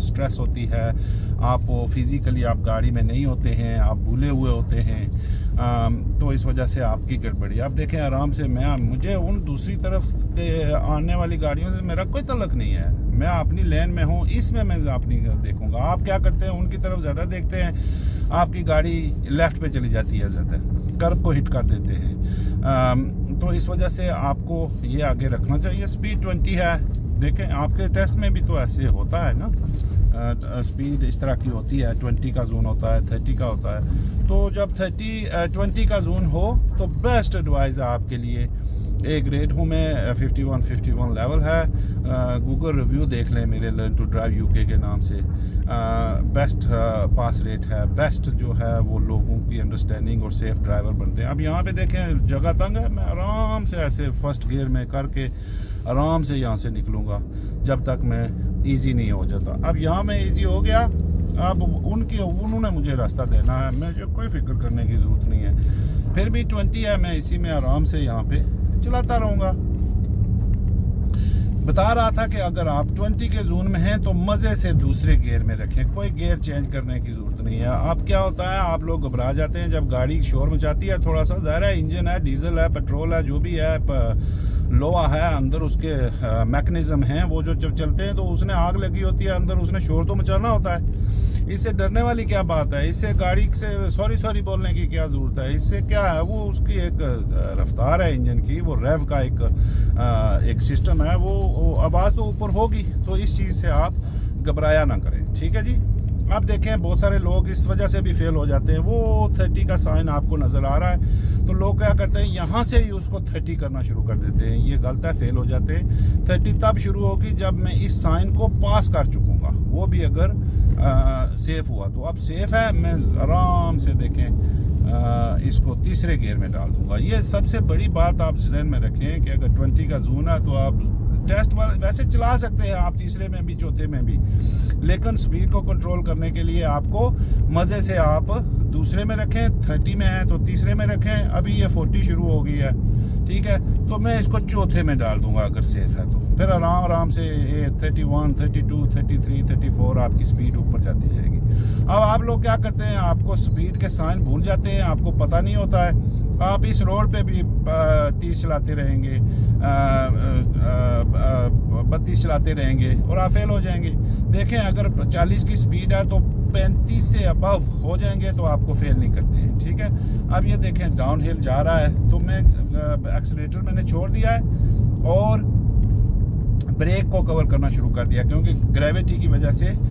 आपको स्ट्रेस होती है, आपको फिज़िकली आप गाड़ी में नहीं होते हैं, आप भूले हुए होते हैं, तो इस वजह से आपकी गड़बड़ी। आप देखें आराम से, मुझे उन दूसरी तरफ के आने वाली गाड़ियों से मेरा कोई तल्लक नहीं है, मैं अपनी लेन में हूँ, इसमें मैं अपनी देखूंगा। आप क्या करते हैं, उनकी तरफ ज़्यादा देखते हैं, आपकी गाड़ी लेफ़्ट पे चली जाती है, ज़्यादा कर्ब को हिट कर देते हैं। तो इस वजह से आपको ये आगे रखना चाहिए। स्पीड 20 है, देखें आपके टेस्ट में भी तो ऐसे होता है ना, स्पीड इस तरह की होती है, 20 का जोन होता है, 30 का होता है। तो जब 20 का जोन हो तो बेस्ट एडवाइस है आपके लिए। ए ग्रेड हूँ मैं, 51 लेवल है। गूगल रिव्यू देख लें मेरे, लर्न टू ड्राइव यूके के नाम से। बेस्ट पास रेट है, बेस्ट जो है वो लोगों की अंडरस्टैंडिंग और सेफ ड्राइवर बनते हैं। अब यहाँ पे देखें जगह तंग है, मैं आराम से ऐसे फर्स्ट गियर में करके आराम से यहाँ से निकलूँगा जब तक मैं इजी नहीं हो जाता। अब यहाँ में इजी हो गया, अब उन्होंने मुझे रास्ता देना है, मुझे कोई फिक्र करने की ज़रूरत नहीं है। फिर भी 20 है, मैं इसी में आराम से यहाँ पे चलाता रहूँगा। बता रहा था कि अगर आप 20 के जोन में हैं तो मज़े से दूसरे गियर में रखें, कोई गियर चेंज करने की ज़रूरत नहीं है। अब क्या होता है, आप लोग घबरा जाते हैं जब गाड़ी शोर मचाती है थोड़ा सा। ज़ाहिर है इंजन है, डीजल है, पेट्रोल है, जो भी है, लोहा है, अंदर उसके मैकेनिज्म हैं, वो जो जब चलते हैं तो उसने आग लगी होती है अंदर, उसने शोर तो मचाना होता है। इससे डरने वाली क्या बात है, इससे गाड़ी से सॉरी बोलने की क्या ज़रूरत है। इससे क्या है, वो उसकी एक रफ्तार है इंजन की, वो रेव का एक सिस्टम है, वो आवाज़ तो ऊपर होगी। तो इस चीज़ से आप घबराया ना करें, ठीक है जी। आप देखें बहुत सारे लोग इस वजह से भी फेल हो जाते हैं। वो 30 का साइन आपको नज़र आ रहा है तो लोग क्या करते हैं, यहाँ से ही उसको 30 करना शुरू कर देते हैं। ये गलत है, फेल हो जाते हैं। 30 तब शुरू होगी जब मैं इस साइन को पास कर चुकूँगा, वो भी अगर सेफ हुआ तो। अब सेफ है, मैं आराम से देखें इसको तीसरे गियर में डाल दूंगा। ये सबसे बड़ी बात आप जहन में रखें कि अगर 20 का जोन है तो आप टेस्ट वैसे चला सकते हैं आप तीसरे में भी, चौथे में भी, लेकिन स्पीड को कंट्रोल करने के लिए आपको मज़े से आप दूसरे में रखें। 30 में है तो तीसरे में रखें। अभी ये 40 शुरू हो गई है, ठीक है, तो मैं इसको चौथे में डाल दूंगा अगर सेफ है तो। फिर आराम से 31, 32, 33, 34 आपकी स्पीड ऊपर जाती जाएगी। अब आप लोग क्या करते हैं, आपको स्पीड के साइन भूल जाते हैं, आपको पता नहीं होता है, आप इस रोड पे भी 30 चलाते रहेंगे, 32 चलाते रहेंगे और आप फेल हो जाएंगे। देखें अगर 40 की स्पीड है तो 35 से अबव हो जाएंगे तो आपको फेल नहीं करते हैं, ठीक है। अब ये देखें डाउन हिल जा रहा है तो मैं एक्सीलरेटर मैंने छोड़ दिया है और ब्रेक को कवर करना शुरू कर दिया, क्योंकि ग्रेविटी की वजह से